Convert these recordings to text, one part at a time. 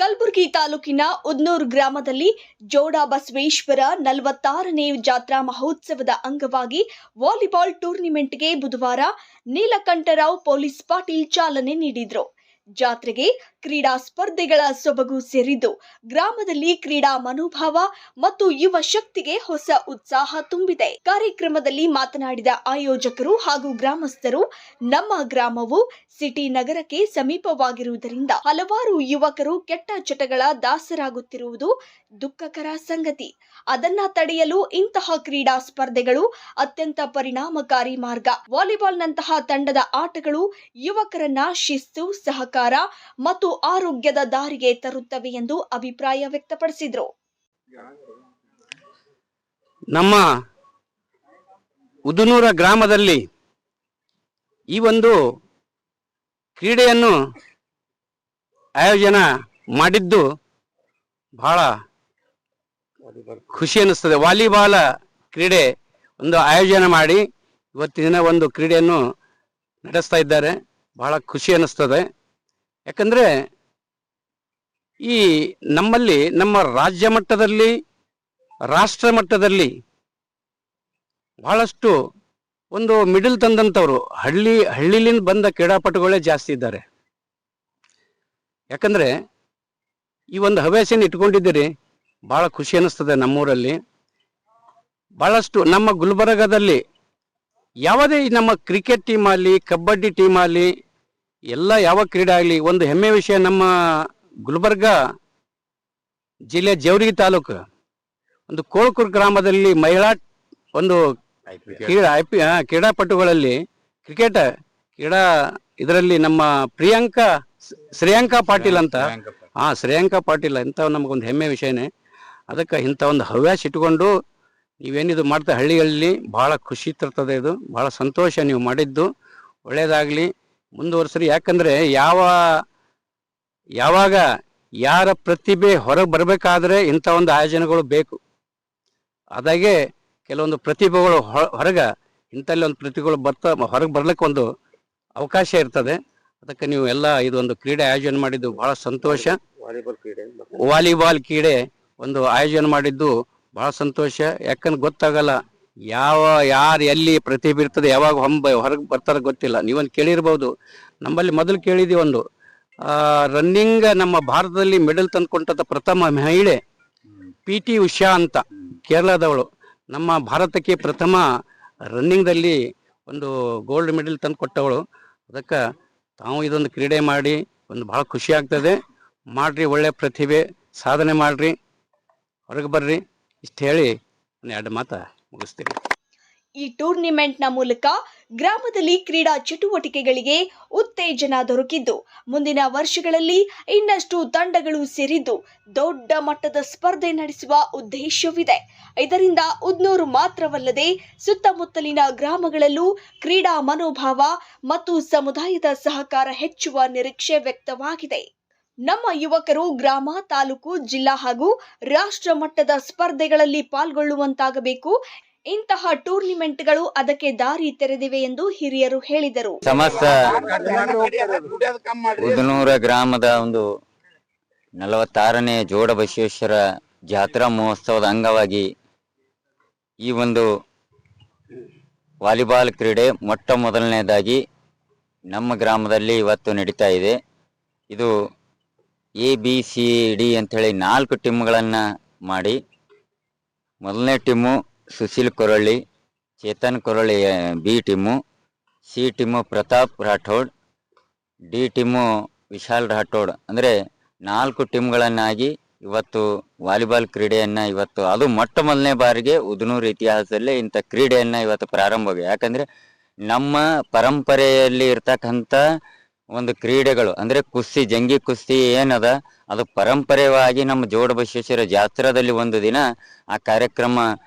ಕಲಬುರಗಿ ತಾಲೂಕಿನ ಉದ್ನೂರು ಗ್ರಾಮದಲ್ಲಿ ಜೋಡ ಬಸವೇಶ್ವರ 46ನೇ ಜಾತ್ರಾ ಮಹೋತ್ಸವದ ಅಂಗವಾಗಿ ವಾಲಿಬಾಲ್ ಟೂರ್ನಿಮೆಂಟ್ಗೆ ಬುಧವಾರ ನೀಲಕಂಠರಾವ್ ಪೊಲೀಸ್ ಪಾಟೀಲ್ ಚಾಲನೆ ನೀಡಿದರು. ಜಾತ್ರೆಗೆ ಕ್ರೀಡಾ ಸ್ಪರ್ಧೆಗಳ ಸೊಬಗು ಸೇರಿದ್ದು ಗ್ರಾಮದಲ್ಲಿ ಕ್ರೀಡಾ ಮನೋಭಾವ ಮತ್ತು ಯುವ ಶಕ್ತಿಗೆ ಹೊಸ ಉತ್ಸಾಹ ತುಂಬಿದೆ. ಕಾರ್ಯಕ್ರಮದಲ್ಲಿ ಮಾತನಾಡಿದ ಆಯೋಜಕರು ಹಾಗೂ ಗ್ರಾಮಸ್ಥರು, ನಮ್ಮ ಗ್ರಾಮವು ಸಿಟಿ ನಗರಕ್ಕೆ ಸಮೀಪವಾಗಿರುವುದರಿಂದ ಹಲವಾರು ಯುವಕರು ಕೆಟ್ಟ ಚಟಗಳ ದಾಸರಾಗುತ್ತಿರುವುದು ದುಃಖಕರ ಸಂಗತಿ. ಅದನ್ನ ತಡೆಯಲು ಇಂತಹ ಕ್ರೀಡಾ ಸ್ಪರ್ಧೆಗಳು ಅತ್ಯಂತ ಪರಿಣಾಮಕಾರಿ ಮಾರ್ಗ. ವಾಲಿಬಾಲ್ನಂತಹ ತಂಡದ ಆಟಗಳು ಯುವಕರನ್ನ ಶಿಸ್ತು, ಸಹಕಾರ ಮತ್ತು ಆರೋಗ್ಯದ ದಾರಿಗೆ ತರುತ್ತವೆ ಎಂದು ಅಭಿಪ್ರಾಯ ವ್ಯಕ್ತಪಡಿಸಿದರು. ನಮ್ಮ ಉದುನೂರ ಗ್ರಾಮದಲ್ಲಿ ಈ ಒಂದು ಕ್ರೀಡೆಯನ್ನು ಆಯೋಜನೆ ಮಾಡಿದ್ದು ಬಹಳ ಖುಷಿ ಅನ್ನಿಸ್ತದೆ. ವಾಲಿಬಾಲ್ ಕ್ರೀಡೆ ಒಂದು ಆಯೋಜನೆ ಮಾಡಿ ಇವತ್ತಿನ ಒಂದು ಕ್ರೀಡೆಯನ್ನು ನಡೆಸ್ತಾ ಇದ್ದಾರೆ. ಬಹಳ ಖುಷಿ ಅನ್ನಿಸ್ತದೆ. ಯಾಕಂದರೆ ಈ ನಮ್ಮಲ್ಲಿ ನಮ್ಮ ರಾಜ್ಯ ಮಟ್ಟದಲ್ಲಿ, ರಾಷ್ಟ್ರ ಮಟ್ಟದಲ್ಲಿ ಬಹಳಷ್ಟು ಒಂದು ಮಿಡಲ್ ತಂದಂಥವ್ರು ಹಳ್ಳಿಲಿಂದ ಬಂದ ಕ್ರೀಡಾಪಟುಗಳೇ ಜಾಸ್ತಿ ಇದ್ದಾರೆ. ಯಾಕಂದರೆ ಈ ಒಂದು ಹವ್ಯಾಸನ ಇಟ್ಕೊಂಡಿದ್ದೀರಿ, ಭಾಳ ಖುಷಿ ಅನ್ನಿಸ್ತದೆ. ನಮ್ಮೂರಲ್ಲಿ ಭಾಳಷ್ಟು ನಮ್ಮ ಗುಲ್ಬರ್ಗದಲ್ಲಿ ಯಾವುದೇ ನಮ್ಮ ಕ್ರಿಕೆಟ್ ಟೀಮ್ ಆಗಲಿ, ಕಬಡ್ಡಿ ಟೀಮ್ ಆಗಲಿ, ಎಲ್ಲ ಯಾವ ಕ್ರೀಡೆ ಆಗಲಿ, ಒಂದು ಹೆಮ್ಮೆ ವಿಷಯ. ನಮ್ಮ ಗುಲ್ಬರ್ಗ ಜಿಲ್ಲೆ ಜೇವರ್ಗಿ ತಾಲೂಕು ಒಂದು ಕೋಳ್ಕೂರು ಗ್ರಾಮದಲ್ಲಿ ಮಹಿಳಾ ಒಂದು ಕ್ರೀಡಾಪಟುಗಳಲ್ಲಿ ಕ್ರೀಡಾ ಇದರಲ್ಲಿ ನಮ್ಮ ಶ್ರೇಯಾಂಕಾ ಪಾಟೀಲ್ ಅಂತ, ಶ್ರೇಯಾಂಕಾ ಪಾಟೀಲ್ ಅಂತ ನಮಗೊಂದು ಹೆಮ್ಮೆ ವಿಷಯನೇ. ಅದಕ್ಕೆ ಇಂಥ ಒಂದು ಹವ್ಯಾಸ ಇಟ್ಕೊಂಡು ನೀವೇನಿದು ಮಾಡ್ತಾ ಹಳ್ಳಿಗಳಲ್ಲಿ ಭಾಳ ಖುಷಿ ತರ್ತದೆ. ಇದು ಭಾಳ ಸಂತೋಷ. ನೀವು ಮಾಡಿದ್ದು ಒಳ್ಳೆಯದಾಗಲಿ, ಮುಂದುವರಿಸ್ರಿ. ಯಾಕಂದರೆ ಯಾವಾಗ ಯಾರ ಪ್ರತಿಭೆ ಹೊರಗೆ ಬರಬೇಕಾದ್ರೆ ಇಂಥ ಒಂದು ಆಯೋಜನೆಗಳು ಬೇಕು. ಅದಾಗೆ ಕೆಲವೊಂದು ಪ್ರತಿಭೆಗಳು ಹೊರಗೆ ಇಂಥಲ್ಲಿ ಒಂದು ಪ್ರತಿಭೆಗಳು ಹೊರಗೆ ಬರ್ಲಿಕ್ಕೆ ಒಂದು ಅವಕಾಶ ಇರ್ತದೆ. ಅದಕ್ಕೆ ನೀವು ಎಲ್ಲ ಇದೊಂದು ಕ್ರೀಡೆ ಆಯೋಜನೆ ಮಾಡಿದ್ದು ಭಾಳ ಸಂತೋಷ. ವಾಲಿಬಾಲ್ ಕ್ರೀಡೆ ಒಂದು ಆಯೋಜನೆ ಮಾಡಿದ್ದು ಭಾಳ ಸಂತೋಷ. ಯಾಕಂದ್ರೆ ಗೊತ್ತಾಗಲ್ಲ ಯಾರು ಎಲ್ಲಿ ಪ್ರತಿಭೆ ಇರ್ತದೆ, ಯಾವಾಗ ಹೊರಗೆ ಬರ್ತಾರೆ ಗೊತ್ತಿಲ್ಲ. ನೀವೊಂದು ಕೇಳಿರ್ಬೋದು. ನಮ್ಮಲ್ಲಿ ಮೊದಲು ಕೇಳಿದ್ದೀವಿ, ಒಂದು ರನ್ನಿಂಗ್ ನಮ್ಮ ಭಾರತದಲ್ಲಿ ಮೆಡಲ್ ತಂದುಕೊಂಡ ಪ್ರಥಮ ಮಹಿಳೆ PT ಉಷಾ ಅಂತ, ಕೇರಳದವಳು. ನಮ್ಮ ಭಾರತಕ್ಕೆ ಪ್ರಥಮ ರನ್ನಿಂಗ್ದಲ್ಲಿ ಒಂದು ಗೋಲ್ಡ್ ಮೆಡಲ್ ತಂದು ಕೊಟ್ಟವಳು. ಅದಕ್ಕೆ ತಾವು ಇದೊಂದು ಕ್ರೀಡೆ ಮಾಡಿ ಒಂದು ಭಾಳ ಖುಷಿ ಆಗ್ತದೆ. ಮಾಡ್ರಿ, ಒಳ್ಳೆ ಪ್ರತಿಭೆ ಸಾಧನೆ ಮಾಡ್ರಿ, ಹೊರಗೆ ಬರ್ರಿ. ಇಷ್ಟು ಹೇಳಿ ಎರಡು ಮಾತು ಮುಗಿಸ್ತೀನಿ. ಈ ಟೂರ್ನಿಮೆಂಟ್ನ ಮೂಲಕ ಗ್ರಾಮದಲ್ಲಿ ಕ್ರೀಡಾ ಚಟುವಟಿಕೆಗಳಿಗೆ ಉತ್ತೇಜನ ದೊರಕಿದ್ದು ಮುಂದಿನ ವರ್ಷಗಳಲ್ಲಿ ಇನ್ನಷ್ಟು ತಂಡಗಳು ಸೇರಿದ್ದು ದೊಡ್ಡ ಮಟ್ಟದ ಸ್ಪರ್ಧೆ ನಡೆಸುವ ಉದ್ದೇಶವಿದೆ. ಇದರಿಂದ ಉದ್ನೂರು ಮಾತ್ರವಲ್ಲದೆ ಸುತ್ತಮುತ್ತಲಿನ ಗ್ರಾಮಗಳಲ್ಲೂ ಕ್ರೀಡಾ ಮನೋಭಾವ ಮತ್ತು ಸಮುದಾಯದ ಸಹಕಾರ ಹೆಚ್ಚುವ ನಿರೀಕ್ಷೆ ವ್ಯಕ್ತವಾಗಿದೆ. ನಮ್ಮ ಯುವಕರು ಗ್ರಾಮ, ತಾಲೂಕು, ಜಿಲ್ಲಾ ಹಾಗೂ ರಾಷ್ಟ್ರ ಮಟ್ಟದ ಸ್ಪರ್ಧೆಗಳಲ್ಲಿ ಪಾಲ್ಗೊಳ್ಳುವಂತಾಗಬೇಕು. ಇಂತಹ ಟೂರ್ನಿಮೆಂಟ್ಗಳು ಅದಕ್ಕೆ ದಾರಿ ತೆರೆದಿವೆ ಎಂದು ಹಿರಿಯರು ಹೇಳಿದರು. ಸಮಸ್ತ ಉದ್ನೂರ ಗ್ರಾಮದ ಒಂದು 46ನೇ ಜೋಡ ಬಸವೇಶ್ವರ ಜಾತ್ರಾ ಮಹೋತ್ಸವದ ಅಂಗವಾಗಿ ಈ ಒಂದು ವಾಲಿಬಾಲ್ ಕ್ರೀಡೆ ಮೊಟ್ಟ ಮೊದಲನೇದಾಗಿ ನಮ್ಮ ಗ್ರಾಮದಲ್ಲಿ ಇವತ್ತು ನಡೀತಾ ಇದೆ. ಇದು ABCD ಅಂಥೇಳಿ 4 ಟೀಮ್ಗಳನ್ನು ಮಾಡಿ, ಮೊದಲನೇ team Sushil Koralli, Chetan Koralli B team, C team Pratap Rathod, D team Vishal Rathod. ಅಂದರೆ 4 ಟೀಮ್ಗಳನ್ನಾಗಿ ಇವತ್ತು ವಾಲಿಬಾಲ್ ಕ್ರೀಡೆಯನ್ನು ಇವತ್ತು ಅದು ಮೊಟ್ಟ ಮೊದಲನೇ ಬಾರಿಗೆ ಉದ್ನೂರು ಇತಿಹಾಸದಲ್ಲೇ ಇಂಥ ಕ್ರೀಡೆಯನ್ನು ಇವತ್ತು ಪ್ರಾರಂಭವಾಗಿದೆ. ಯಾಕಂದರೆ ನಮ್ಮ ಪರಂಪರೆಯಲ್ಲಿ ಇರ್ತಕ್ಕಂಥ ಒಂದು ಕ್ರೀಡೆಗಳು ಅಂದರೆ ಕುಸ್ತಿ, ಜಂಗಿ ಕುಸ್ತಿ ಏನದ ಅದು ಪರಂಪರೆಯಾಗಿ ನಮ್ಮ ಜೋಡ ಬಸವೇಶ್ವರ ಜಾತ್ರಾದಲ್ಲಿ ಒಂದು ದಿನ ಆ ಕಾರ್ಯಕ್ರಮ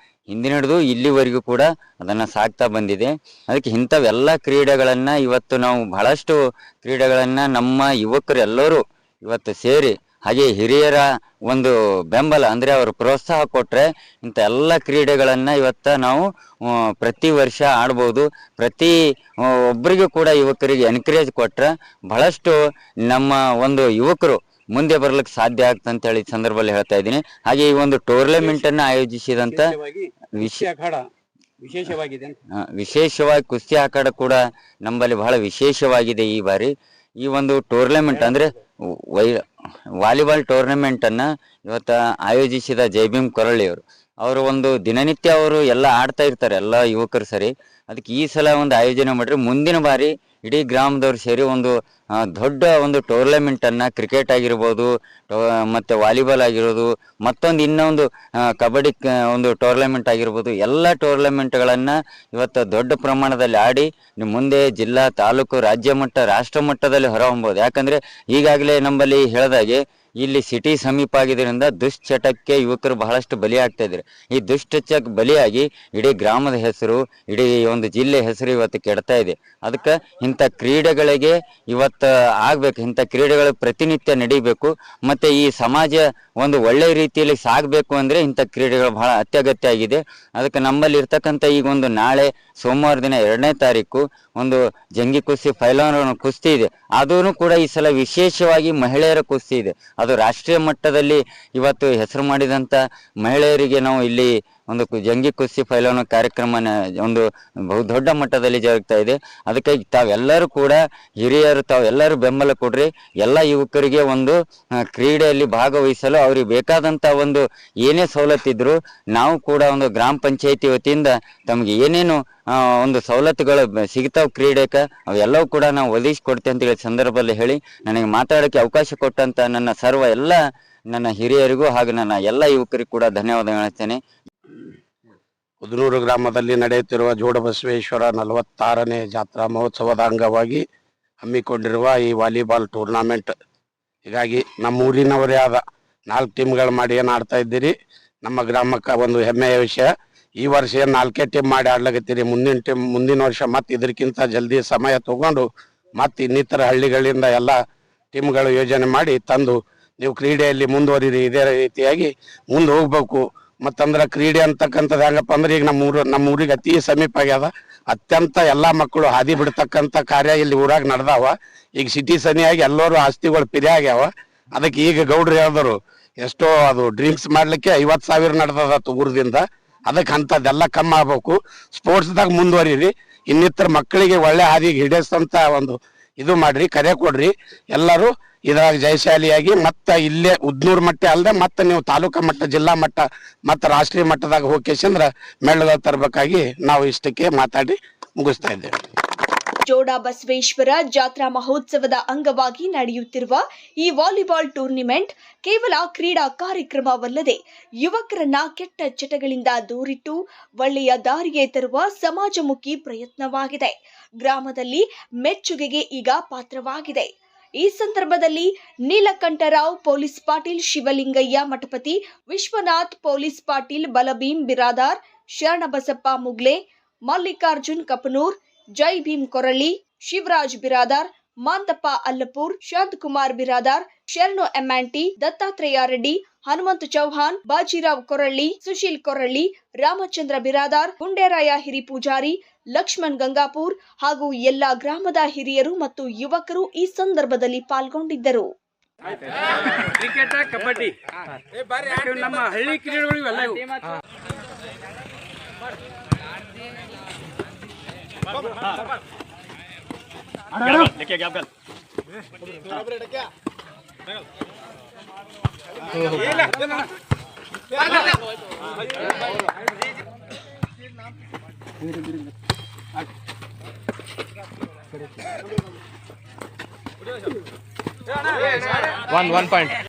ಹಿಂದಿನಿಡಿದು ಇಲ್ಲಿವರೆಗೂ ಕೂಡ ಅದನ್ನು ಸಾಗ್ತಾ ಬಂದಿದೆ. ಅದಕ್ಕೆ ಇಂಥವೆಲ್ಲ ಕ್ರೀಡೆಗಳನ್ನು ಇವತ್ತು ನಾವು ಬಹಳಷ್ಟು ಕ್ರೀಡೆಗಳನ್ನು ನಮ್ಮ ಯುವಕರು ಎಲ್ಲರೂ ಇವತ್ತು ಸೇರಿ, ಹಾಗೆ ಹಿರಿಯರ ಒಂದು ಬೆಂಬಲ ಅಂದರೆ ಅವರು ಪ್ರೋತ್ಸಾಹ ಕೊಟ್ಟರೆ ಇಂಥ ಎಲ್ಲ ಕ್ರೀಡೆಗಳನ್ನು ಇವತ್ತು ನಾವು ಪ್ರತಿ ವರ್ಷ ಆಡ್ಬೋದು. ಪ್ರತಿ ಒಬ್ಬರಿಗೂ ಕೂಡ ಯುವಕರಿಗೆ ಎನ್ಕರೇಜ್ ಕೊಟ್ಟರೆ ಬಹಳಷ್ಟು ನಮ್ಮ ಒಂದು ಯುವಕರು ಮುಂದೆ ಬರ್ಲಿಕ್ಕೆ ಸಾಧ್ಯ ಆಗ್ತದೆ ಅಂತ ಹೇಳಿ ಈ ಸಂದರ್ಭದಲ್ಲಿ ಹೇಳ್ತಾ ಇದ್ದೀನಿ. ಹಾಗೆ ಈ ಒಂದು ಟೂರ್ನಮೆಂಟ್ ಅನ್ನ ಆಯೋಜಿಸಿದಂತ ವಿಶೇಷವಾಗಿ ಕುಸ್ತಿ ಅಖಾಡ ಕೂಡ ನಮ್ಮಲ್ಲಿ ಬಹಳ ವಿಶೇಷವಾಗಿದೆ. ಈ ಬಾರಿ ಈ ಒಂದು ಟೂರ್ನಮೆಂಟ್ ಅಂದ್ರೆ ವಾಲಿಬಾಲ್ ಟೂರ್ನಮೆಂಟ್ ಅನ್ನ ಇವತ್ತ ಆಯೋಜಿಸಿದ ಜೈಭೀಮ್ ಕೊರಳ್ಳಿ ಅವರು ಒಂದು ದಿನನಿತ್ಯ ಅವರು ಎಲ್ಲ ಆಡ್ತಾ ಇರ್ತಾರೆ, ಎಲ್ಲ ಯುವಕರು ಸರಿ. ಅದಕ್ಕೆ ಈ ಸಲ ಒಂದು ಆಯೋಜನೆ ಮಾಡ್ರಿ, ಮುಂದಿನ ಬಾರಿ ಇಡೀ ಗ್ರಾಮದವ್ರು ಸೇರಿ ಒಂದು ದೊಡ್ಡ ಒಂದು ಟೂರ್ನಮೆಂಟ್ ಅನ್ನ, ಕ್ರಿಕೆಟ್ ಆಗಿರ್ಬೋದು, ಮತ್ತೆ ವಾಲಿಬಾಲ್ ಆಗಿರೋದು, ಮತ್ತೊಂದು ಇನ್ನೊಂದು ಕಬಡ್ಡಿ ಒಂದು ಟೂರ್ನಮೆಂಟ್ ಆಗಿರ್ಬೋದು, ಎಲ್ಲ ಟೂರ್ನಮೆಂಟ್ಗಳನ್ನ ಇವತ್ತು ದೊಡ್ಡ ಪ್ರಮಾಣದಲ್ಲಿ ಆಡಿ ಮುಂದೆ ಜಿಲ್ಲಾ, ತಾಲೂಕು, ರಾಜ್ಯ ಮಟ್ಟ, ರಾಷ್ಟ್ರ ಮಟ್ಟದಲ್ಲಿ ಹೊರಹೊಮ್ಮಬಹುದು. ಯಾಕಂದ್ರೆ ಈಗಾಗಲೇ ನಮ್ಮಲ್ಲಿ ಹೇಳ್ದಾಗೆ ಇಲ್ಲಿ ಸಿಟಿ ಸಮೀಪ ಆಗಿದ್ದರಿಂದ ದುಶ್ಚಟಕ್ಕೆ ಯುವಕರು ಬಹಳಷ್ಟು ಬಲಿಯಾಗ್ತಾ ಇದ್ದಾರೆ. ಈ ದುಶ್ಚಟಕ್ಕೆ ಬಲಿಯಾಗಿ ಇಡೀ ಗ್ರಾಮದ ಹೆಸರು, ಇಡೀ ಒಂದು ಜಿಲ್ಲೆ ಹೆಸರು ಇವತ್ತು ಕೆಡ್ತಾ ಇದೆ. ಅದಕ್ಕೆ ಇಂಥ ಕ್ರೀಡೆಗಳಿಗೆ ಇವತ್ತು ಆಗ್ಬೇಕು, ಇಂಥ ಕ್ರೀಡೆಗಳು ಪ್ರತಿನಿತ್ಯ ನಡೀಬೇಕು. ಮತ್ತೆ ಈ ಸಮಾಜ ಒಂದು ಒಳ್ಳೆ ರೀತಿಯಲ್ಲಿ ಸಾಗಬೇಕು ಅಂದ್ರೆ ಇಂಥ ಕ್ರೀಡೆಗಳು ಬಹಳ ಅತ್ಯಗತ್ಯ ಆಗಿದೆ. ಅದಕ್ಕೆ ನಮ್ಮಲ್ಲಿ ಇರ್ತಕ್ಕಂಥ ಈಗ ಒಂದು ನಾಳೆ ಸೋಮವಾರ ದಿನ 2ನೇ ತಾರೀಕು ಒಂದು ಜಂಗಿ ಕುಸ್ತಿ, ಪೈಲ್ವಾನ್ ಕುಸ್ತಿ ಇದೆ. ಅದೂ ಕೂಡ ಈ ಸಲ ವಿಶೇಷವಾಗಿ ಮಹಿಳೆಯರ ಕುಸ್ತಿ ಇದೆ. ಅದು ರಾಷ್ಟ್ರೀಯ ಮಟ್ಟದಲ್ಲಿ ಇವತ್ತು ಹೆಸರು ಮಾಡಿದಂತ ಮಹಿಳೆಯರಿಗೆ ನಾವು ಇಲ್ಲಿ ಒಂದು ಜಂಗಿ ಕುಸ್ತಿ ಪೈಲ್ವಾನ್ ಕಾರ್ಯಕ್ರಮ ಒಂದು ಬಹುದೊಡ್ಡ ಮಟ್ಟದಲ್ಲಿ ಜರುಗ್ತಾ ಇದೆ. ಅದಕ್ಕೆ ತಾವೆಲ್ಲರೂ ಕೂಡ ಹಿರಿಯರು ತಾವೆಲ್ಲರೂ ಬೆಂಬಲ ಕೊಡ್ರಿ. ಎಲ್ಲ ಯುವಕರಿಗೆ ಒಂದು ಕ್ರೀಡೆಯಲ್ಲಿ ಭಾಗವಹಿಸಲು ಅವ್ರಿಗೆ ಬೇಕಾದಂತ ಒಂದು ಏನೇ ಸವಲತ್ತಿದ್ರು ನಾವು ಕೂಡ ಒಂದು ಗ್ರಾಮ ಪಂಚಾಯತಿ ವತಿಯಿಂದ ತಮ್ಗೆ ಏನೇನು ಒಂದು ಸವಲತ್ತುಗಳು ಸಿಗ್ತಾವ್ ಕ್ರೀಡೆಗೆ ಅವೆಲ್ಲವೂ ಕೂಡ ನಾವು ಒದಗಿಸಿಕೊಡ್ತೇವೆ ಅಂತ ಹೇಳಿ ಸಂದರ್ಭದಲ್ಲಿ ಹೇಳಿ ನನಗೆ ಮಾತಾಡೋಕ್ಕೆ ಅವಕಾಶ ಕೊಟ್ಟಂತ ನನ್ನ ಸರ್ವ ಎಲ್ಲ ನನ್ನ ಹಿರಿಯರಿಗೂ ಹಾಗೂ ನನ್ನ ಎಲ್ಲ ಯುವಕರಿಗೂ ಕೂಡ ಧನ್ಯವಾದ ಹೇಳ್ತೇನೆ. ಉದನೂರು ಗ್ರಾಮದಲ್ಲಿ ನಡೆಯುತ್ತಿರುವ ಜೋಡಬಸವೇಶ್ವರ 46ನೇ ಜಾತ್ರಾ ಮಹೋತ್ಸವದ ಅಂಗವಾಗಿ ಹಮ್ಮಿಕೊಂಡಿರುವ ಈ ವಾಲಿಬಾಲ್ ಟೂರ್ನಾಮೆಂಟ್, ಹೀಗಾಗಿ ನಮ್ಮ ಊರಿನವರೇ ಆದ 4 ಟೀಮ್ಗಳು ಮಾಡಿ ಏನು ಆಡ್ತಾ ಇದ್ದೀರಿ. ನಮ್ಮ ಗ್ರಾಮಕ್ಕೆ ಒಂದು ಹೆಮ್ಮೆಯ ವಿಷಯ. ಈ ವರ್ಷ ಏನು 4 ಟೀಮ್ ಮಾಡಿ ಆಡ್ಲಾಕತ್ತೀರಿ. ಮುಂದಿನ ವರ್ಷ ಮತ್ತೆ ಇದಕ್ಕಿಂತ ಜಲ್ದಿ ಸಮಯ ತಗೊಂಡು ಮತ್ತೆ ಇನ್ನಿತರ ಹಳ್ಳಿಗಳಿಂದ ಎಲ್ಲ ಟೀಮ್ಗಳು ಯೋಜನೆ ಮಾಡಿ ತಂದು ನೀವು ಕ್ರೀಡೆಯಲ್ಲಿ ಮುಂದುವರಿರಿ. ಇದೇ ರೀತಿಯಾಗಿ ಮುಂದೆ ಹೋಗ್ಬೇಕು. ಮತ್ತಂದ್ರೆ ಕ್ರೀಡೆ ಅಂತಕ್ಕಂಥದ್ದು ಹೆಂಗಪ್ಪ ಅಂದ್ರೆ ಈಗ ನಮ್ಮ ಊರಿಗೆ ಅತಿ ಸಮೀಪ ಆಗ್ಯದ. ಅತ್ಯಂತ ಎಲ್ಲಾ ಮಕ್ಕಳು ಹಾದಿ ಬಿಡ್ತಕ್ಕಂಥ ಕಾರ್ಯ ಇಲ್ಲಿ ಊರಾಗ ನಡೆದಾವ. ಈಗ ಸಿಟಿ ಸನಿಯಾಗಿ ಎಲ್ಲರೂ ಆಸ್ತಿಗಳು ಪಿರಿ ಆಗ್ಯಾವ. ಅದಕ್ಕೆ ಈಗ ಗೌಡ್ರು ಹೇಳಿದ್ರು ಎಷ್ಟೋ ಅದು ಡ್ರಿಂಕ್ಸ್ ಮಾಡ್ಲಿಕ್ಕೆ 50,000 ನಡೆದದ ಊರದಿಂದ. ಅದಕ್ಕೆ ಅಂಥದ್ದೆಲ್ಲ ಕಮ್ಮಿ ಆಗ್ಬೇಕು. ಸ್ಪೋರ್ಟ್ಸ್ದಾಗ ಮುಂದುವರಿರಿ. ಇನ್ನಿತರ ಮಕ್ಕಳಿಗೆ ಒಳ್ಳೆ ಹಾದಿಗೆ ಹಿಡಿಸಂತ ಒಂದು ಇದು ಮಾಡ್ರಿ, ಕರೆ ಕೊಡ್ರಿ. ಎಲ್ಲರೂ ಇದ್ರಾಗ ಜಯಶಾಲಿಯಾಗಿ ಮತ್ತೆ ಇಲ್ಲೇ ಉದ್ನೂರು ಮಟ್ಟ ಅಲ್ಲದೆ ಮತ್ತೆ ನೀವು ತಾಲೂಕಾ ಮಟ್ಟ, ಜಿಲ್ಲಾ ಮಟ್ಟ ಮತ್ತೆ ರಾಷ್ಟ್ರೀಯ ಮಟ್ಟದಾಗ ಹೋಗ್ಕೇಶಂದ್ರ ಮೆಳ್ಳಗಳು ತರಬೇಕಾಗಿ ನಾವು ಇಷ್ಟಕ್ಕೆ ಮಾತಾಡಿ ಮುಗಿಸ್ತಾ ಇದ್ದೇವೆ. ಜೋಡ ಬಸವೇಶ್ವರ ಜಾತ್ರಾ ಮಹೋತ್ಸವದ ಅಂಗವಾಗಿ ನಡೆಯುತ್ತಿರುವ ಈ ವಾಲಿಬಾಲ್ ಟೂರ್ನಿಮೆಂಟ್ ಕೇವಲ ಕ್ರೀಡಾ ಕಾರ್ಯಕ್ರಮವಲ್ಲದೆ ಯುವಕರನ್ನ ಕೆಟ್ಟ ಚಟಗಳಿಂದ ದೂರಿಟ್ಟು ಒಳ್ಳೆಯ ದಾರಿಗೆ ತರುವ ಸಮಾಜಮುಖಿ ಪ್ರಯತ್ನವಾಗಿದೆ. ಗ್ರಾಮದಲ್ಲಿ ಮೆಚ್ಚುಗೆಗೆ ಈಗ ಪಾತ್ರವಾಗಿದೆ. ಈ ಸಂದರ್ಭದಲ್ಲಿ ನೀಲಕಂಠರಾವ್ ಪೊಲೀಸ್ ಪಾಟೀಲ್, ಶಿವಲಿಂಗಯ್ಯ ಮಠಪತಿ, ವಿಶ್ವನಾಥ್ ಪೊಲೀಸ್ ಪಾಟೀಲ್, ಬಲಭೀಮ್ ಬಿರಾದಾರ್, ಶರಣಬಸಪ್ಪ ಮುಗ್ಲೆ, ಮಲ್ಲಿಕಾರ್ಜುನ್ ಕಪನೂರ್, ಜೈ ಭೀಮ್ ಕೊರಳ್ಳಿ, ಶಿವರಾಜ್ ಬಿರಾದಾರ್, ಮಾಂತಪ್ಪ ಅಲ್ಲಪೂರ್, ಶಾಂತಕುಮಾರ್ ಬಿರಾದಾರ್, ಶರಣು ಎಮ್ಯಾಂಟಿ, ದತ್ತಾತ್ರೇಯ ರೆಡ್ಡಿ, ಹನುಮಂತ ಚೌಹಾಣ್, ಬಾಜಿರಾವ್ ಕೊರಳ್ಳಿ, ಸುಶೀಲ್ ಕೊರಳ್ಳಿ, ರಾಮಚಂದ್ರ ಬಿರಾದಾರ್, ಗುಂಡೇರಾಯ ಹಿರಿಪೂಜಾರಿ, ಲಕ್ಷ್ಮಣ್ ಗಂಗಾಪುರ್ ಹಾಗೂ ಎಲ್ಲ ಗ್ರಾಮದ ಹಿರಿಯರು ಮತ್ತು ಯುವಕರು ಈ ಸಂದರ್ಭದಲ್ಲಿ ಪಾಲ್ಗೊಂಡಿದ್ದರು. ಕ್ರಿಕೆಟ್, ಕಬಡ್ಡಿ ನಮ್ಮ ಹಳ್ಳಿ ಕ್ರೀಡೆಗಳು ಇವೆಲ್ಲ ಇವು. One point.